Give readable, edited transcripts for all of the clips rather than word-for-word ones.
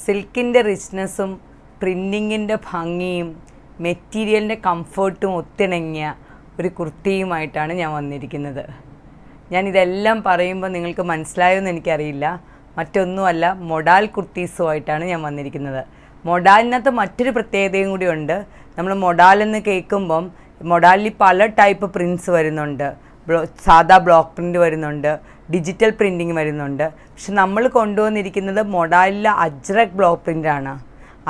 സിൽക്കിൻ്റെ റിച്ച്നെസ്സും പ്രിൻറ്റിങ്ങിൻ്റെ ഭംഗിയും മെറ്റീരിയലിൻ്റെ കംഫർട്ടും ഒത്തിണങ്ങിയ ഒരു കുർത്തിയുമായിട്ടാണ് ഞാൻ വന്നിരിക്കുന്നത്. ഞാനിതെല്ലാം പറയുമ്പോൾ നിങ്ങൾക്ക് മനസ്സിലായോന്ന് എനിക്കറിയില്ല. മറ്റൊന്നുമല്ല, മൊഡാൽ കുർത്തീസുമായിട്ടാണ് ഞാൻ വന്നിരിക്കുന്നത്. മൊഡാലിനകത്ത് മറ്റൊരു പ്രത്യേകതയും കൂടിയുണ്ട്. നമ്മൾ മൊഡാലെന്ന് കേൾക്കുമ്പം മൊഡാലിൽ പല ടൈപ്പ് പ്രിൻറ്റ്സ് വരുന്നുണ്ട്. സാധാ ബ്ലോക്ക് പ്രിൻ്റ് വരുന്നുണ്ട്, ഡിജിറ്റൽ പ്രിൻറ്റിങ് വരുന്നുണ്ട്. പക്ഷെ നമ്മൾ കൊണ്ടുവന്നിരിക്കുന്നത് മൊഡാലിലെ അജ്രക് ബ്ലോക്ക് പ്രിൻ്റാണ്.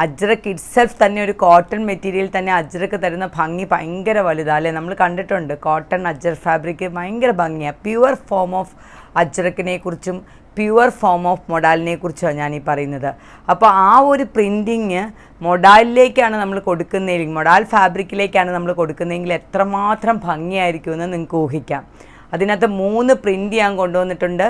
അജ്രക് ഇറ്റ്സെൽഫ് തന്നെ ഒരു കോട്ടൺ മെറ്റീരിയൽ തന്നെ അജ്രക്ക് തരുന്ന ഭംഗി ഭയങ്കര വലുതാണ് അല്ലേ? നമ്മൾ കണ്ടിട്ടുണ്ട് കോട്ടൺ അജ്രക് ഫാബ്രിക് ഭയങ്കര ഭംഗിയാണ്. പ്യുവർ ഫോം ഓഫ് അജ്രക്കിനെ കുറിച്ചും പ്യുവർ ഫോം ഓഫ് മൊഡാലിനെ കുറിച്ചാണ് ഞാനീ പറയുന്നത്. അപ്പോൾ ആ ഒരു പ്രിൻറ്റിങ് മൊഡാലിലേക്കാണ് നമ്മൾ കൊടുക്കുന്നതെങ്കിൽ, മൊഡാൽ ഫാബ്രിക്കിലേക്കാണ് നമ്മൾ കൊടുക്കുന്നതെങ്കിൽ എത്രമാത്രം ഭംഗിയായിരിക്കുമെന്ന് നിങ്ങൾക്ക് ഊഹിക്കാം. അതിനകത്ത് 3 പ്രിൻ്റ് ഞാൻ കൊണ്ടുവന്നിട്ടുണ്ട്,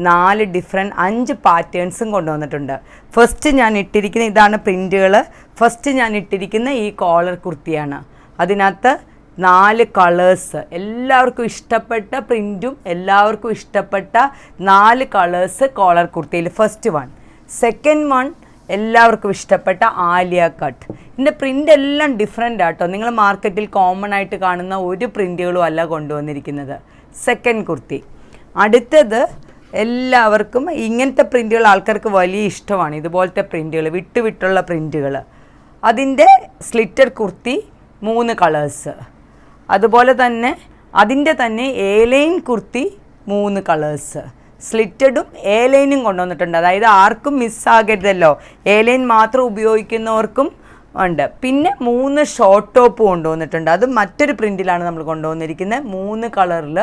5 പാറ്റേൺസും കൊണ്ടുവന്നിട്ടുണ്ട്. ഫസ്റ്റ് ഞാൻ ഇട്ടിരിക്കുന്ന ഇതാണ് പ്രിൻറ്റുകൾ. ഫസ്റ്റ് ഞാൻ ഇട്ടിരിക്കുന്ന ഈ കോളർ കുർത്തിയാണ്. അതിനകത്ത് 4 കളേഴ്സ്, എല്ലാവർക്കും ഇഷ്ടപ്പെട്ട പ്രിൻറ്റും എല്ലാവർക്കും ഇഷ്ടപ്പെട്ട 4 കളേഴ്സ് കോളർ കുർത്തിയിൽ. First one. സെക്കൻഡ് വൺ എല്ലാവർക്കും ഇഷ്ടപ്പെട്ട ആലിയ കട്ട്. ഇതിൻ്റെ പ്രിൻ്റ് എല്ലാം ഡിഫറെൻ്റ് ആട്ടോ. നിങ്ങൾ മാർക്കറ്റിൽ കോമൺ ആയിട്ട് കാണുന്ന ഒരു പ്രിൻറ്റുകളും അല്ല കൊണ്ടുവന്നിരിക്കുന്നത്. സെക്കൻഡ് കുർത്തി. അടുത്തത് എല്ലാവർക്കും ഇങ്ങനത്തെ പ്രിൻറ്റുകൾ ആൾക്കാർക്ക് വലിയ ഇഷ്ടമാണ്. ഇതുപോലത്തെ പ്രിൻറ്റുകൾ, വിട്ടുള്ള പ്രിൻറ്റുകൾ. അതിൻ്റെ സ്ലിറ്റഡ് കുർത്തി 3 കളേഴ്സ്. അതുപോലെ തന്നെ അതിൻ്റെ തന്നെ എ-ലൈൻ കുർത്തി 3 കളേഴ്സ്. സ്ലിറ്റഡും എ-ലൈനും കൊണ്ടുവന്നിട്ടുണ്ട്. അതായത് ആർക്കും മിസ്സാകരുതല്ലോ, എ-ലൈൻ മാത്രം ഉപയോഗിക്കുന്നവർക്കും ഉണ്ട്. പിന്നെ 3 ഷോർട്ട് ടോപ്പ് കൊണ്ടുവന്നിട്ടുണ്ട്. അത് മറ്റൊരു പ്രിൻറ്റിലാണ് നമ്മൾ കൊണ്ടുവന്നിരിക്കുന്നത്. 3 കളറിൽ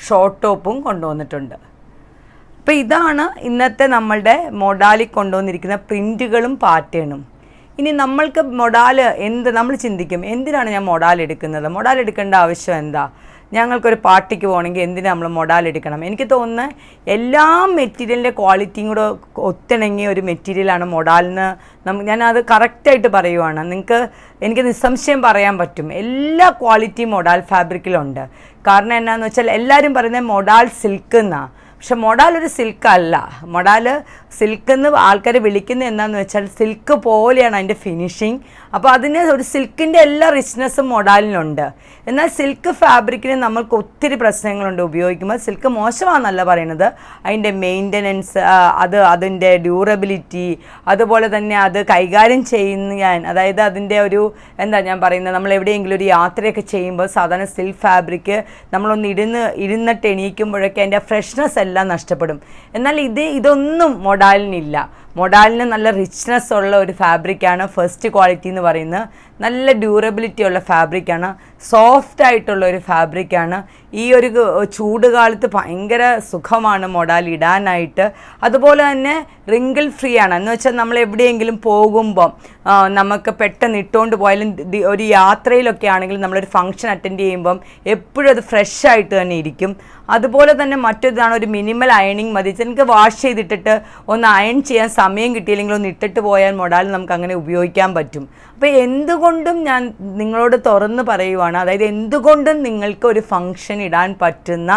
ഷോർട്ട് ടോപ്പും കൊണ്ടുവന്നിട്ടുണ്ട്. അപ്പോൾ ഇതാണ് ഇന്നത്തെ നമ്മളുടെ മൊഡാലിൽ കൊണ്ടുവന്നിരിക്കുന്ന പ്രിൻറ്റുകളും പാറ്റേണും. ഇനി നമ്മൾക്ക് മൊഡാൽ നമ്മൾ ചിന്തിക്കും, എന്തിനാണ് ഞാൻ മൊഡാൽ എടുക്കുന്നത്? മൊഡാൽ എടുക്കേണ്ട ആവശ്യം എന്താ? ഞങ്ങൾക്കൊരു പാർട്ടിക്ക് പോകണമെങ്കിൽ എന്തിനാണ് നമ്മൾ മൊഡാൽ എടുക്കണം? എനിക്ക് തോന്നുന്നത് എല്ലാ മെറ്റീരിയലിൻ്റെ ക്വാളിറ്റിയും കൂടെ ഒത്തിണങ്ങിയ ഒരു മെറ്റീരിയലാണ് മൊഡാലിന്. ഞാനത് കറക്റ്റായിട്ട് പറയുവാണ്. എനിക്ക് നിസ്സംശയം പറയാൻ പറ്റും, എല്ലാ ക്വാളിറ്റിയും മൊഡാൽ ഫാബ്രിക്കിലുണ്ട്. കാരണം എന്നാന്ന് വെച്ചാൽ എല്ലാവരും പറയുന്നത് മൊഡാൽ സിൽക്ക് എന്നാണ്. പക്ഷെ മൊഡാൽ ഒരു സിൽക്ക് അല്ല. മൊഡാൽ സിൽക്ക് എന്ന് ആൾക്കാർ വിളിക്കുന്നത് എന്താണെന്ന് വെച്ചാൽ സിൽക്ക് പോലെയാണ് അതിൻ്റെ ഫിനിഷിങ്. അപ്പോൾ അതിന് ഒരു സിൽക്കിൻ്റെ എല്ലാ റിച്ച്നെസ്സും മൊഡാലിനുണ്ട്. എന്നാൽ സിൽക്ക് ഫാബ്രിക്കിന് നമ്മൾക്ക് ഒത്തിരി പ്രശ്നങ്ങളുണ്ട് ഉപയോഗിക്കുമ്പോൾ. സിൽക്ക് മോശമാണെന്നല്ല പറയുന്നത്, അതിൻ്റെ മെയിൻ്റനൻസ്, അതിൻ്റെ ഡ്യൂറബിലിറ്റി, അതുപോലെ തന്നെ അത് കൈകാര്യം ചെയ്യാൻ, അതായത് അതിൻ്റെ ഒരു ഞാൻ പറയുന്നത്, നമ്മൾ എവിടെയെങ്കിലും ഒരു യാത്രയൊക്കെ ചെയ്യുമ്പോൾ സാധാരണ സിൽക്ക് ഫാബ്രിക്ക് നമ്മളൊന്ന് ഇരുന്നിട്ട് എണീക്കുമ്പോഴൊക്കെ അതിൻ്റെ ഫ്രഷ്നെസ് എല്ലാം നഷ്ടപ്പെടും. എന്നാൽ ഇതൊന്നും മൊഡാലിനില്ല. മൊഡാലിന് നല്ല റിച്ച്നെസ് ഉള്ള ഒരു ഫാബ്രിക്കാണ്. ഫസ്റ്റ് ക്വാളിറ്റി എന്ന് പറയുന്നത് നല്ല ഡ്യൂറബിലിറ്റി ഉള്ള ഫാബ്രിക്കാണ്, സോഫ്റ്റ് ആയിട്ടുള്ള ഒരു ഫാബ്രിക്കാണ്. ഈ ഒരു ചൂട് കാലത്ത് ഭയങ്കര സുഖമാണ് മൊഡാൽ ഇടാനായിട്ട്. അതുപോലെ തന്നെ റിങ്കിൾ ഫ്രീ ആണ്. എന്ന് വെച്ചാൽ നമ്മൾ എവിടെയെങ്കിലും പോകുമ്പം നമുക്ക് പെട്ടെന്ന് ഇട്ടുകൊണ്ട് പോയാലും, ഒരു യാത്രയിലൊക്കെ ആണെങ്കിലും നമ്മളൊരു ഫംഗ്ഷൻ അറ്റൻഡ് ചെയ്യുമ്പം എപ്പോഴും അത് ഫ്രഷ് ആയിട്ട് തന്നെ ഇരിക്കും. അതുപോലെ തന്നെ മറ്റൊരിതാണ്, ഒരു മിനിമൽ അയണിങ് മതി. എനിക്ക് വാഷ് ചെയ്തിട്ടിട്ട് ഒന്ന് അയൺ ചെയ്യാൻ സമയം കിട്ടിയില്ലെങ്കിൽ ഒന്ന് ഇട്ടിട്ട് പോയാൽ മൊഡാൽ നമുക്ക് അങ്ങനെ ഉപയോഗിക്കാൻ പറ്റും. അപ്പോൾ എന്തുകൊണ്ടും ഞാൻ നിങ്ങളോട് തുറന്ന് പറയുവാണ്, അതായത് എന്തുകൊണ്ടും നിങ്ങൾക്ക് ഒരു ഫംഗ്ഷൻ ഇടാൻ പറ്റുന്ന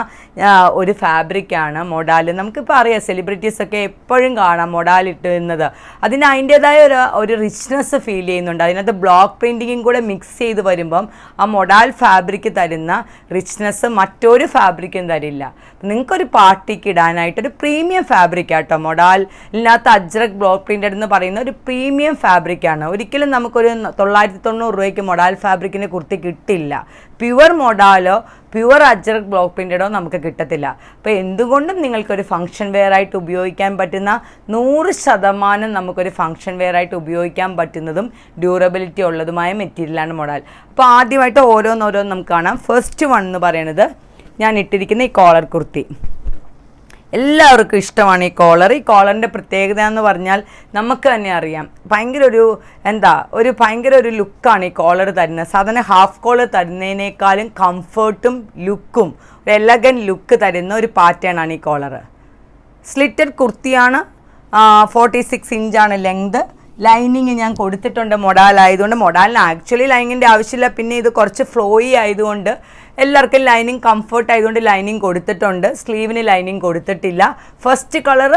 ഒരു ഫാബ്രിക്കാണ് മൊഡാൽ. നമുക്കിപ്പോൾ അറിയാം, സെലിബ്രിറ്റീസൊക്കെ എപ്പോഴും കാണാം മൊഡാൽ ഇട്ടുന്നത്. അതിന് അതിൻ്റേതായ ഒരു റിച്ച്നെസ് ഫീൽ ചെയ്യുന്നുണ്ട്. അതിനകത്ത് ബ്ലോക്ക് പ്രിൻറ്റിങ്ങും കൂടെ മിക്സ് ചെയ്ത് വരുമ്പം ആ മൊഡാൽ ഫാബ്രിക്ക് തരുന്ന റിച്ച്നെസ് മറ്റൊരു ഫാബ്രിക്കും തരില്ല. നിങ്ങൾക്കൊരു പാർട്ടിക്ക് ഇടാനായിട്ടൊരു പ്രീമിയം ഫാബ്രിക് ആട്ടോ മൊഡാലിനകത്ത് അജ്രക് ബ്ലോക്ക് പ്രിൻ്റഡ് എന്ന് പറയുന്ന ഒരു പ്രീമിയം ഫാബ്രിക്കാണ്. ഒരിക്കലും നമുക്കൊരു 990 രൂപയ്ക്ക് മൊഡാൽ ഫാബ്രിക്കിന് കുർത്തി കിട്ടില്ല. പ്യുവർ മൊഡാലോ പ്യുവർ അജ്രക് ബ്ലോക്ക് പ്രിൻ്റഡോ നമുക്ക് കിട്ടത്തില്ല. അപ്പോൾ എന്തുകൊണ്ടും നിങ്ങൾക്കൊരു ഫംഗ്ഷൻ വെയർ ആയിട്ട് ഉപയോഗിക്കാൻ പറ്റുന്ന 100% നമുക്കൊരു ഫംഗ്ഷൻ വെയർ ആയിട്ട് ഉപയോഗിക്കാൻ പറ്റുന്നതും ഡ്യൂറബിലിറ്റി ഉള്ളതുമായ മെറ്റീരിയലാണ് മൊഡാൽ. അപ്പോൾ ആദ്യമായിട്ട് ഓരോന്നോരോന്ന് നമുക്ക് കാണാം. ഫസ്റ്റ് വൺ എന്ന് പറയുന്നത് ഞാൻ ഇട്ടിരിക്കുന്ന ഈ കോളർ കുർത്തി. എല്ലാവർക്കും ഇഷ്ടമാണ് ഈ കോളർ. ഈ കോളറിൻ്റെ പ്രത്യേകത എന്ന് പറഞ്ഞാൽ നമുക്ക് തന്നെ അറിയാം, ഭയങ്കര ഒരു ലുക്കാണ് ഈ കോളർ തരുന്നത്. സാധാരണ ഹാഫ് കോളർ തരുന്നതിനേക്കാളും കംഫർട്ടും ലുക്കും ഒരു എലഗൻ ലുക്ക് തരുന്ന ഒരു പാറ്റേണാണ് ഈ കോളർ. സ്ലിറ്റഡ് കുർത്തിയാണ്, 46 ഇഞ്ചാണ് ലെങ്ത്. ലൈനിങ് ഞാൻ കൊടുത്തിട്ടുണ്ട് മൊഡാലായതുകൊണ്ട്. മൊഡാലിന് ആക്ച്വലി ലൈനിങ്ങിൻ്റെ ആവശ്യമില്ല, പിന്നെ ഇത് കുറച്ച് ഫ്ലോയി ആയതുകൊണ്ട് എല്ലാവർക്കും ലൈനിങ് കംഫർട്ട് ആയതുകൊണ്ട് ലൈനിങ് കൊടുത്തിട്ടുണ്ട്. സ്ലീവിന് ലൈനിങ് കൊടുത്തിട്ടില്ല. ഫസ്റ്റ് കളർ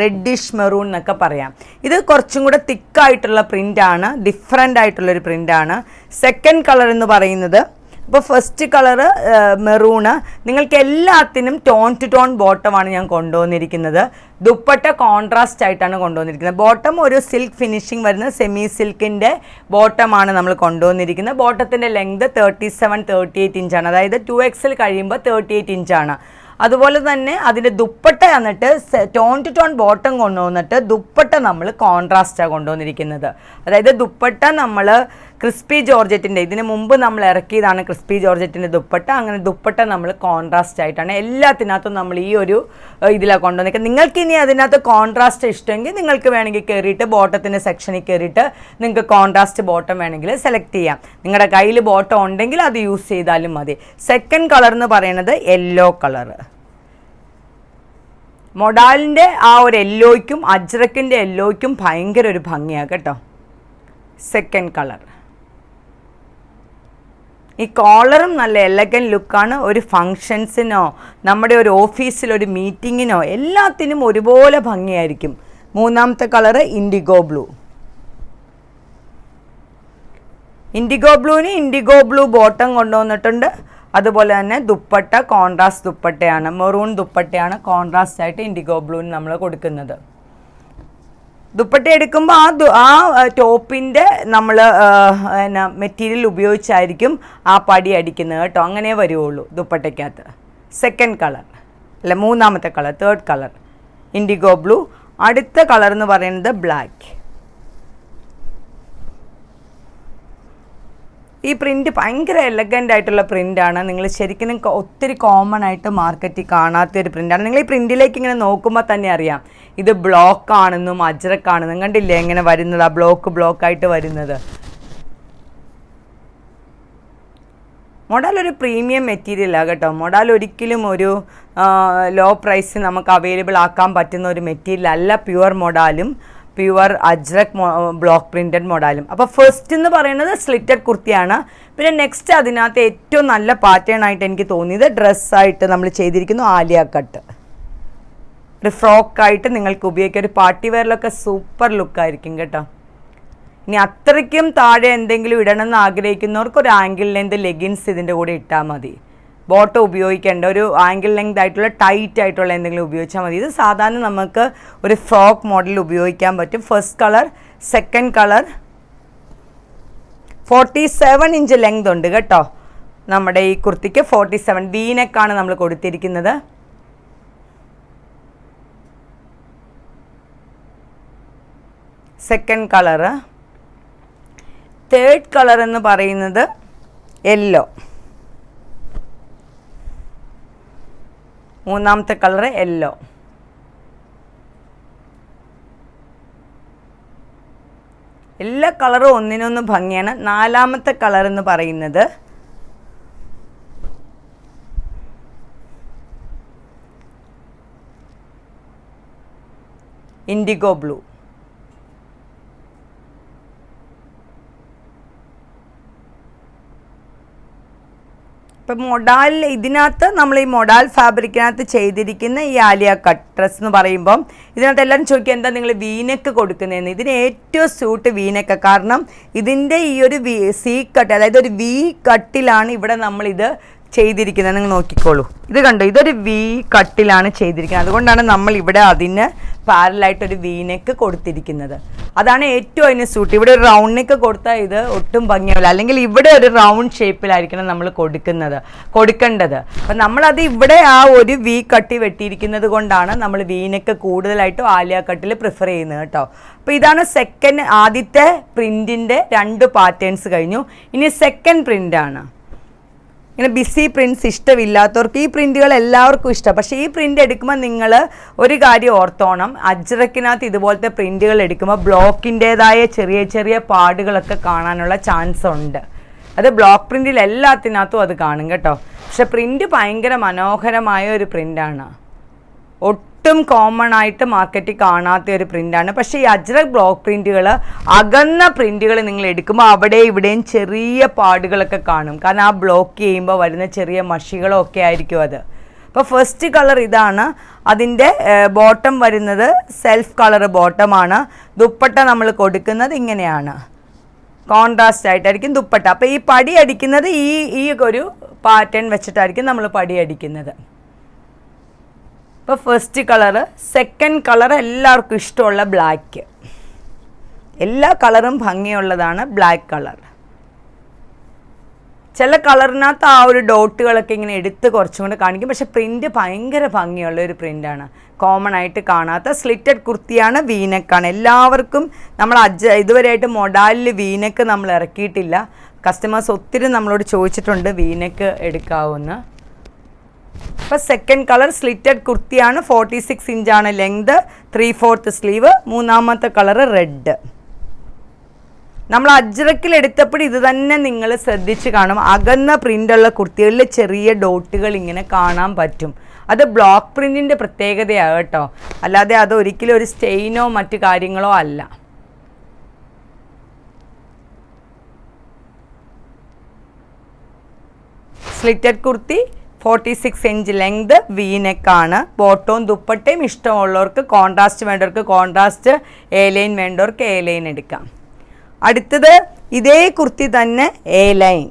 റെഡിഷ് മെറൂൺ എന്നൊക്കെ പറയാം. ഇത് കുറച്ചും കൂടെ തിക്കായിട്ടുള്ള പ്രിൻ്റാണ്, ഡിഫറെൻ്റ് ആയിട്ടുള്ളൊരു പ്രിൻ്റാണ്. സെക്കൻഡ് കളർ എന്ന് പറയുന്നത്, അപ്പോൾ ഫസ്റ്റ് കളറ് മെറൂണ്. നിങ്ങൾക്ക് എല്ലാത്തിനും ടോൺ ടു ടോൺ ബോട്ടമാണ് ഞാൻ കൊണ്ടുവന്നിരിക്കുന്നത്. ദുപ്പട്ട കോൺട്രാസ്റ്റ് ആയിട്ടാണ് കൊണ്ടുവന്നിരിക്കുന്നത്. ബോട്ടം ഒരു സിൽക്ക് ഫിനിഷിങ് വരുന്ന സെമി സിൽക്കിൻ്റെ ബോട്ടമാണ് നമ്മൾ കൊണ്ടുവന്നിരിക്കുന്നത്. ബോട്ടത്തിൻ്റെ ലെങ്ത് 37-38 ഇഞ്ചാണ്. അതായത് 2XL കഴിയുമ്പോൾ 38 ഇഞ്ചാണ്. അതുപോലെ തന്നെ അതിൻ്റെ ദുപ്പട്ട വന്നിട്ട് ടോൺ ടു ടോൺ ബോട്ടം കൊണ്ടുവന്നിട്ട് ദുപ്പട്ട നമ്മൾ കോൺട്രാസ്റ്റാണ് കൊണ്ടുവന്നിരിക്കുന്നത്. അതായത് ദുപ്പട്ട നമ്മൾ ക്രിസ്പി ജോർജറ്റിൻ്റെ, ഇതിന് മുമ്പ് നമ്മൾ ഇറക്കിയതാണ് ക്രിസ്പി ജോർജറ്റിൻ്റെ ദുപ്പട്ട. അങ്ങനെ ദുപ്പട്ട നമ്മൾ കോൺട്രാസ്റ്റ് ആയിട്ടാണ് എല്ലാത്തിനകത്തും നമ്മൾ ഈ ഒരു ഇതിലാണ് കൊണ്ടുവന്നിരിക്കുന്നത്. നിങ്ങൾക്ക് ഇനി അതിനകത്ത് കോൺട്രാസ്റ്റ് ഇഷ്ടമെങ്കിൽ നിങ്ങൾക്ക് വേണമെങ്കിൽ കയറിയിട്ട് ബോട്ടത്തിൻ്റെ സെക്ഷനിൽ കയറിയിട്ട് നിങ്ങൾക്ക് കോൺട്രാസ്റ്റ് ബോട്ടം വേണമെങ്കിൽ സെലക്ട് ചെയ്യാം. നിങ്ങളുടെ കയ്യിൽ ബോട്ടം ഉണ്ടെങ്കിൽ അത് യൂസ് ചെയ്താലും മതി. സെക്കൻഡ് കളർ എന്ന് പറയുന്നത് യെല്ലോ കളർ. മൊഡാലിൻ്റെ ആ ഒരു യെല്ലോയ്ക്കും അജ്രക്കിൻ്റെ യെല്ലോയ്ക്കും ഭയങ്കര ഒരു ഭംഗിയാണ് കേട്ടോ. Second colour. ഈ കോളറും നല്ല എലഗൻ ലുക്കാണ്. ഒരു ഫങ്ഷൻസിനോ നമ്മുടെ ഒരു ഓഫീസിലൊരു മീറ്റിങ്ങിനോ എല്ലാത്തിനും ഒരുപോലെ ഭംഗിയായിരിക്കും. മൂന്നാമത്തെ കളറ് ഇൻഡിഗോ ബ്ലൂ. ഇൻഡിഗോ ബ്ലൂവിന് ഇൻഡിഗോ ബ്ലൂ ബോട്ടം കൊണ്ടുവന്നിട്ടുണ്ട്. അതുപോലെ തന്നെ ദുപ്പട്ട കോൺട്രാസ്റ്റ് ദുപ്പട്ടയാണ്, മെറൂൺ ദുപ്പട്ടയാണ് കോൺട്രാസ്റ്റ് ആയിട്ട് ഇൻഡിഗോ ബ്ലൂവിന് നമ്മൾ കൊടുക്കുന്നത്. ദുപ്പട്ട എടുക്കുമ്പോൾ ആ ടോപ്പിൻ്റെ നമ്മൾ മെറ്റീരിയൽ ഉപയോഗിച്ചായിരിക്കും ആ പടി അടിക്കുന്നത് കേട്ടോ. അങ്ങനെ വരുവുള്ളൂ ദുപ്പട്ടയ്ക്കകത്ത്. സെക്കൻഡ് കളർ അല്ല, മൂന്നാമത്തെ colour, third colour indigo blue. അടുത്ത കളർ എന്ന് പറയുന്നത് ബ്ലാക്ക്. ഈ പ്രിൻറ്റ് ഭയങ്കര എലഗൻ്റ് ആയിട്ടുള്ള പ്രിൻ്റാണ്. നിങ്ങൾ ശരിക്കും ഒത്തിരി കോമൺ ആയിട്ട് മാർക്കറ്റിൽ കാണാത്തൊരു പ്രിൻ്റാണ്. നിങ്ങൾ ഈ പ്രിൻറ്റിലേക്ക് ഇങ്ങനെ നോക്കുമ്പോൾ തന്നെ അറിയാം ഇത് ബ്ലോക്കാണെന്നും അജ്രക്കാണെന്നും. കണ്ടില്ലേ എങ്ങനെ വരുന്നത്, ആ ബ്ലോക്കായിട്ട് വരുന്നത്. മൊഡാൽ ഒരു പ്രീമിയം മെറ്റീരിയലാണ് കേട്ടോ. മൊഡാൽ ഒരിക്കലും ഒരു ലോ പ്രൈസിൽ നമുക്ക് അവൈലബിൾ ആക്കാൻ പറ്റുന്ന ഒരു മെറ്റീരിയൽ അല്ല. പ്യുവർ മൊഡാലും പ്യുവർ അജ്രക് ബ്ലോക്ക് പ്രിൻറ്റഡ് മോഡലും. അപ്പോൾ ഫസ്റ്റ് എന്ന് പറയുന്നത് സ്ലിറ്റഡ് കുർത്തിയാണ്. പിന്നെ നെക്സ്റ്റ് അതിനകത്ത് ഏറ്റവും നല്ല പാറ്റേൺ ആയിട്ട് എനിക്ക് തോന്നിയത് ഡ്രസ്സായിട്ട് നമ്മൾ ചെയ്തിരിക്കുന്നു ആലിയ കട്ട്. ഒരു ഫ്രോക്കായിട്ട് നിങ്ങൾക്ക് ഉപയോഗിക്കാം. ഒരു പാർട്ടി വെയറിലൊക്കെ സൂപ്പർ ലുക്കായിരിക്കും കേട്ടോ. ഇനി അത്രയ്ക്കും താഴെ എന്തെങ്കിലും ഇടണമെന്ന് ആഗ്രഹിക്കുന്നവർക്ക് ഒരു ആംഗിൾ ലെങ്ത് ലെഗിൻസ് ഇതിൻ്റെ കൂടെ ഇട്ടാൽ മതി. ബോട്ടം ഉപയോഗിക്കേണ്ട ഒരു ആംഗിൾ ലെങ്ത് ആയിട്ടുള്ള ടൈറ്റ് ആയിട്ടുള്ള എന്തെങ്കിലും ഉപയോഗിച്ചാൽ മതി. ഇത് സാധാരണ നമുക്ക് ഒരു ഫ്രോക്ക് മോഡൽ ഉപയോഗിക്കാൻ പറ്റും. First colour. Second colour 47 inch length ഉണ്ട് കേട്ടോ നമ്മുടെ ഈ കുർത്തിക്ക്. 47 വീനെക്കാണ് നമ്മൾ കൊടുത്തിരിക്കുന്നത്. Second colour. തേർഡ് കളർ എന്ന് പറയുന്നത് യെല്ലോ. മൂന്നാമത്തെ കളറ് യെല്ലോ. എല്ലാ കളറും ഒന്നിനൊന്ന് ഭംഗിയാണ്. നാലാമത്തെ കളർ എന്ന് പറയുന്നത് ഇൻഡിഗോ ബ്ലൂ. ഇപ്പം മൊഡാൽ ഇതിനകത്ത് നമ്മൾ ഈ മൊഡാൽ ഫാബ്രിക്കിനകത്ത് ചെയ്തിരിക്കുന്ന ഈ ആലിയ കട്ട് ഡ്രസ് എന്ന് പറയുമ്പം ഇതിനകത്ത് എല്ലാവരും ചോദിക്കുക എന്താ നിങ്ങൾ വീനെക്ക് കൊടുക്കുന്നതെന്ന്. ഇതിന് ഏറ്റവും സ്യൂട്ട് വീനെക്ക്. കാരണം ഇതിൻ്റെ ഈ ഒരു സി കട്ട്, അതായത് ഒരു വി കട്ടിലാണ് ഇവിടെ നമ്മളിത് ചെയ്തിരിക്കുന്നത്. നിങ്ങൾ നോക്കിക്കോളൂ, ഇത് കണ്ടോ, ഇതൊരു വി കട്ടിലാണ് ചെയ്തിരിക്കുന്നത്. അതുകൊണ്ടാണ് നമ്മൾ ഇവിടെ അതിന് പാരലായിട്ടൊരു വീനെക്ക് കൊടുത്തിരിക്കുന്നത്. അതാണ് ഏറ്റവും അതിന് സൂട്ട്. ഇവിടെ ഒരു റൗണ്ട് നെക്ക് കൊടുത്താൽ ഇത് ഒട്ടും ഭംഗിയാവില്ല. അല്ലെങ്കിൽ ഇവിടെ ഒരു റൗണ്ട് ഷേപ്പിലായിരിക്കണം നമ്മൾ കൊടുക്കേണ്ടത്. അപ്പം നമ്മളത് ഇവിടെ ആ ഒരു വി കട്ടി വെട്ടിയിരിക്കുന്നത് കൊണ്ടാണ് നമ്മൾ വീനെക്ക് കൂടുതലായിട്ടും ആലിയ കട്ടിൽ പ്രിഫർ ചെയ്യുന്നത് കേട്ടോ. അപ്പോൾ ഇതാണ് ആദ്യത്തെ പ്രിൻറ്റിൻ്റെ 2 പാറ്റേൺസ് കഴിഞ്ഞു. ഇനി സെക്കൻഡ് പ്രിൻ്റാണ്. ഇങ്ങനെ ബിസി പ്രിൻറ്റ്സ് ഇഷ്ടമില്ലാത്തവർക്ക് ഈ പ്രിൻറ്റുകൾ എല്ലാവർക്കും ഇഷ്ടം. പക്ഷേ ഈ പ്രിൻ്റ് എടുക്കുമ്പോൾ നിങ്ങൾ ഒരു കാര്യം ഓർത്തോണം, അജ്രക്കിനകത്ത് ഇതുപോലത്തെ പ്രിൻറ്റുകൾ എടുക്കുമ്പോൾ ബ്ലോക്കിൻ്റേതായ ചെറിയ ചെറിയ പാടുകളൊക്കെ കാണാനുള്ള ചാൻസ് ഉണ്ട്. അത് ബ്ലോക്ക് പ്രിൻറ്റിൽ എല്ലാത്തിനകത്തും അത് കാണും കേട്ടോ. പക്ഷെ പ്രിൻറ്റ് ഭയങ്കര മനോഹരമായ ഒരു പ്രിൻ്റാണ്. ഒട്ടും ഒട്ടും കോമൺ ആയിട്ട് മാർക്കറ്റിൽ കാണാത്ത ഒരു പ്രിൻ്റാണ്. പക്ഷേ ഈ അജ്രക് ബ്ലോക്ക് പ്രിൻറ്റുകൾ, അകന്ന പ്രിൻറ്റുകൾ നിങ്ങൾ എടുക്കുമ്പോൾ അവിടെ ഇവിടെയും ചെറിയ പാടുകളൊക്കെ കാണും. കാരണം ആ ബ്ലോക്ക് ചെയ്യുമ്പോൾ വരുന്ന ചെറിയ മഷികളോ ഒക്കെ ആയിരിക്കും അത്. അപ്പോൾ ഫസ്റ്റ് കളർ ഇതാണ്. അതിൻ്റെ ബോട്ടം വരുന്നത് സെൽഫ് കളർ ബോട്ടമാണ്. ദുപ്പട്ട നമ്മൾ കൊടുക്കുന്നത് ഇങ്ങനെയാണ്, കോൺട്രാസ്റ്റ് ആയിട്ടായിരിക്കും ദുപ്പട്ട. അപ്പോൾ ഈ പടി അടിക്കുന്നത് ഈ ഒരു പാറ്റേൺ വെച്ചിട്ടായിരിക്കും നമ്മൾ പടി അടിക്കുന്നത്. ഇപ്പോൾ ഫസ്റ്റ് കളറ്. സെക്കൻഡ് കളർ എല്ലാവർക്കും ഇഷ്ടമുള്ള ബ്ലാക്ക്. എല്ലാ കളറും ഭംഗിയുള്ളതാണ് ബ്ലാക്ക് കളർ. ചില കളറിനകത്ത് ആ ഒരു ഡോട്ടുകളൊക്കെ ഇങ്ങനെ എടുത്ത് കുറച്ചും കൂടെ കാണിക്കും. പക്ഷേ പ്രിൻറ്റ് ഭയങ്കര ഭംഗിയുള്ള ഒരു പ്രിൻ്റാണ്. കോമൺ ആയിട്ട് കാണാത്ത സ്ലിറ്റഡ് കുർത്തിയാണ്, വീനെക്കാണ്. എല്ലാവർക്കും നമ്മൾ ഇതുവരെയായിട്ട് മൊഡാലിൽ വീനെക്ക് നമ്മൾ ഇറക്കിയിട്ടില്ല. കസ്റ്റമേഴ്സ് ഒത്തിരി നമ്മളോട് ചോദിച്ചിട്ടുണ്ട് വീനെക്ക് എടുക്കാവുന്ന. അപ്പോൾ സെക്കൻഡ് കളർ സ്ലിറ്റഡ് കുർത്തിയാണ്. 46 ഇഞ്ചാണ് ലെങ്ത്, 3/4 സ്ലീവ്. മൂന്നാമത്തെ കളർ റെഡ്. നമ്മൾ അജ്രക്കിൽ എടുത്തപ്പോൾ ഇത് തന്നെ നിങ്ങൾ ശ്രദ്ധിച്ച് കാണും. അകന്ന പ്രിൻ്റുള്ള കുർത്തികളിൽ ചെറിയ ഡോട്ടുകൾ ഇങ്ങനെ കാണാൻ പറ്റും. അത് ബ്ലോക്ക് പ്രിൻറ്റിൻ്റെ പ്രത്യേകതയാണ് കേട്ടോ, അല്ലാതെ അത് ഒരിക്കലും ഒരു സ്റ്റെയിനോ മറ്റു കാര്യങ്ങളോ അല്ല. സ്ലിറ്റഡ് കുർത്തി, 46 ഇഞ്ച് ലെങ്ത്, വീനെക്കാണ്. ബോട്ടവും ദുപ്പട്ടയും ഇഷ്ടമുള്ളവർക്ക്, കോൺട്രാസ്റ്റ് വേണ്ടവർക്ക് കോൺട്രാസ്റ്റ്, എ ലൈൻ വേണ്ടവർക്ക് എ ലൈൻ എടുക്കാം. അടുത്തത് ഇതേ കുർത്തി തന്നെ എ ലൈൻ.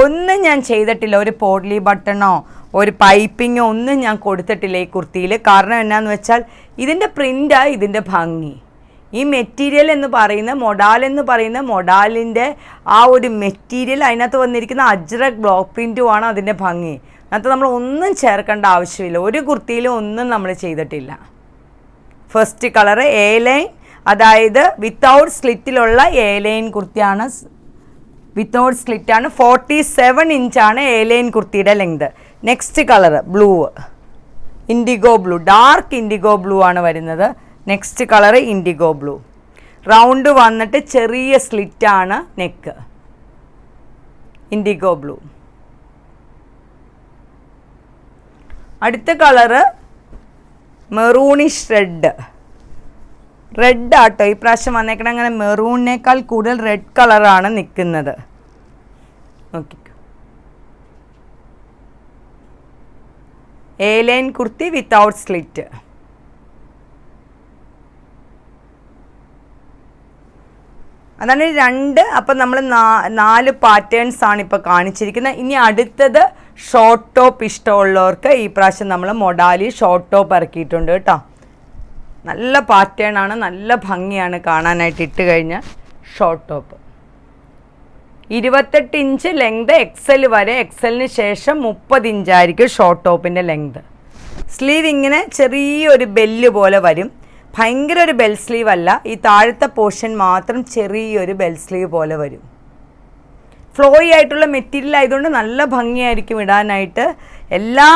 ഒന്നും ഞാൻ ചെയ്തിട്ടില്ല, ഒരു പോഡ്ലി ബട്ടണോ ഒരു പൈപ്പിങ്ങോ ഒന്നും ഞാൻ കൊടുത്തിട്ടില്ല ഈ കുർത്തിയിൽ. കാരണം എന്നാന്ന് വെച്ചാൽ ഇതിൻ്റെ പ്രിൻ്റാണ് ഇതിൻ്റെ ഭംഗി. ഈ മെറ്റീരിയൽ എന്ന് പറയുന്ന മൊഡാലിൻ്റെ ആ ഒരു മെറ്റീരിയൽ, അതിനകത്ത് വന്നിരിക്കുന്ന അജ്രക് ബ്ലോക്ക് പ്രിൻറ്റുമാണ് അതിൻ്റെ ഭംഗി. അതിനകത്ത് നമ്മൾ ഒന്നും ചേർക്കേണ്ട ആവശ്യമില്ല. ഒരു കുർത്തിയിലും ഒന്നും നമ്മൾ ചെയ്തിട്ടില്ല. ഫസ്റ്റ് കളറ് എ ലൈൻ, അതായത് വിത്തൗട്ട് സ്ലിറ്റിലുള്ള എ ലൈൻ കുർത്തിയാണ്. വിത്തൗട്ട് സ്ലിറ്റാണ്. 47 ഇഞ്ചാണ് എ ലൈൻ കുർത്തിയുടെ length. Next colour blue, indigo blue, dark indigo blue ആണ് വരുന്നത്. Next colour indigo blue. Round വന്നിട്ട് ചെറിയ സ്ലിറ്റാണ് നെക്ക്. Indigo blue. അടുത്ത കളറ് മെറൂണിഷ് റെഡ്. റെഡ് ആട്ടോ ഈ പ്രാവശ്യം വന്നേക്കണം. അങ്ങനെ മെറൂണിനേക്കാൾ കൂടുതൽ റെഡ് കളറാണ് നിൽക്കുന്നത്. നോക്കിക്കോ, A line kurti without slit. അതാണ് രണ്ട്. അപ്പം നമ്മൾ 4 പാറ്റേൺസ് ആണ് ഇപ്പോൾ കാണിച്ചിരിക്കുന്നത്. ഇനി അടുത്തത് ഷോർട്ട് ടോപ്പ് ഇഷ്ടമുള്ളവർക്ക് ഈ പ്രാവശ്യം നമ്മൾ മൊഡാലി ഷോർട്ട് ടോപ്പ് ഇറക്കിയിട്ടുണ്ട് കേട്ടോ. നല്ല പാറ്റേൺ ആണ്, നല്ല ഭംഗിയാണ് കാണാനായിട്ട് ഇട്ട് കഴിഞ്ഞാൽ. Short top 28 inch length, XL വരെ. എക്സലിന് ശേഷം 30 ഇഞ്ചായിരിക്കും ഷോർട്ട് ടോപ്പിൻ്റെ ലെങ്ത്. സ്ലീവ് ഇങ്ങനെ ചെറിയൊരു ബെല്ല് പോലെ വരും. ഭയങ്കര ഒരു ബെൽ സ്ലീവ് അല്ല, ഈ താഴത്തെ പോർഷൻ മാത്രം ചെറിയൊരു ബെൽ സ്ലീവ് പോലെ വരും. ഫ്ലോയി ആയിട്ടുള്ള മെറ്റീരിയൽ ആയതുകൊണ്ട് നല്ല ഭംഗിയായിരിക്കും ഇടാനായിട്ട്. എല്ലാ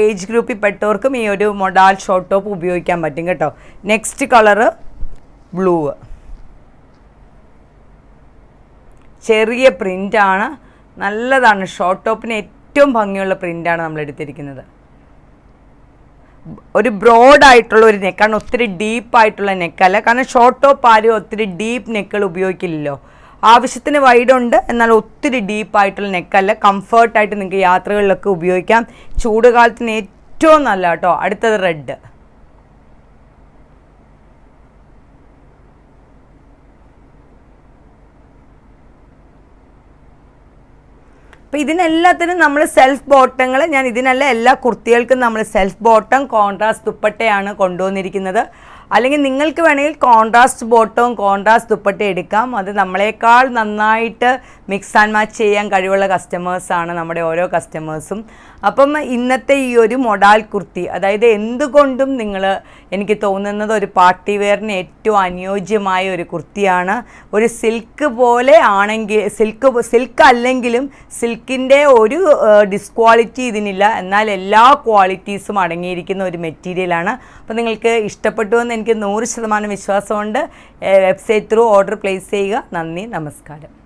ഏജ് ഗ്രൂപ്പിൽ പെട്ടവർക്കും ഈ ഒരു മൊഡാൽ ഷോർട്ട് ടോപ്പ് ഉപയോഗിക്കാൻ പറ്റും കേട്ടോ. Next colour blue. ചെറിയ പ്രിൻ്റാണ്, നല്ലതാണ്. ഷോർട്ട് ടോപ്പിന് ഏറ്റവും ഭംഗിയുള്ള പ്രിൻ്റാണ് നമ്മൾ എടുത്തിരിക്കുന്നത്. ഒരു ബ്രോഡായിട്ടുള്ള ഒരു നെക്കാണ്, ഒത്തിരി ഡീപ്പായിട്ടുള്ള നെക്കല്ല. കാരണം ഷോർട്ട് ടോപ്പ് ആരും ഒത്തിരി ഡീപ്പ് നെക്കുകൾ ഉപയോഗിക്കില്ലല്ലോ. ആവശ്യത്തിന് വൈഡുണ്ട്, എന്നാൽ ഒത്തിരി ഡീപ്പായിട്ടുള്ള നെക്കല്ല. കംഫർട്ടായിട്ട് നിങ്ങൾക്ക് യാത്രകളിലൊക്കെ ഉപയോഗിക്കാം. ചൂടുകാലത്തിന് ഏറ്റവും നല്ല കേട്ടോ. അടുത്തത് റെഡ്. അപ്പോൾ ഇതിനെല്ലാത്തിനും നമ്മൾ സെൽഫ് ബോട്ടങ്ങൾ, ഞാൻ ഇതിനല്ല എല്ലാ കുർത്തികൾക്കും നമ്മൾ സെൽഫ് ബോട്ടം കോൺട്രാസ്റ്റ് ദുപ്പട്ടയാണ് കൊണ്ടുവന്നിരിക്കുന്നത്. അല്ലെങ്കിൽ നിങ്ങൾക്ക് വേണമെങ്കിൽ കോൺട്രാസ്റ്റ് ബോട്ടവും കോൺട്രാസ്റ്റ് ദുപ്പട്ടയും എടുക്കാം. അത് നമ്മളെക്കാൾ നന്നായിട്ട് മിക്സ് ആൻഡ് മാച്ച് ചെയ്യാൻ കഴിവുള്ള കസ്റ്റമേഴ്സാണ് നമ്മുടെ ഓരോ കസ്റ്റമേഴ്സും. അപ്പം ഇന്നത്തെ ഈ ഒരു മൊഡാൽ കുർത്തി, അതായത് എന്തുകൊണ്ടും എനിക്ക് തോന്നുന്നത് ഒരു പാർട്ടി വെയറിന് ഏറ്റവും അനുയോജ്യമായ ഒരു കുർത്തിയാണ്. ഒരു സിൽക്ക് പോലെ ആണെങ്കിൽ, സിൽക്ക് അല്ലെങ്കിലും സിൽക്കിൻ്റെ ഒരു ഡിസ്ക്വാളിറ്റി ഇതിനില്ല, എന്നാൽ എല്ലാ ക്വാളിറ്റീസും അടങ്ങിയിരിക്കുന്ന ഒരു മെറ്റീരിയലാണ്. അപ്പോൾ നിങ്ങൾക്ക് ഇഷ്ടപ്പെട്ടു എന്ന് എനിക്ക് 100% വിശ്വാസമുണ്ട്. വെബ്സൈറ്റ് ത്രൂ ഓർഡർ പ്ലേസ് ചെയ്യുക. നന്ദി, നമസ്കാരം.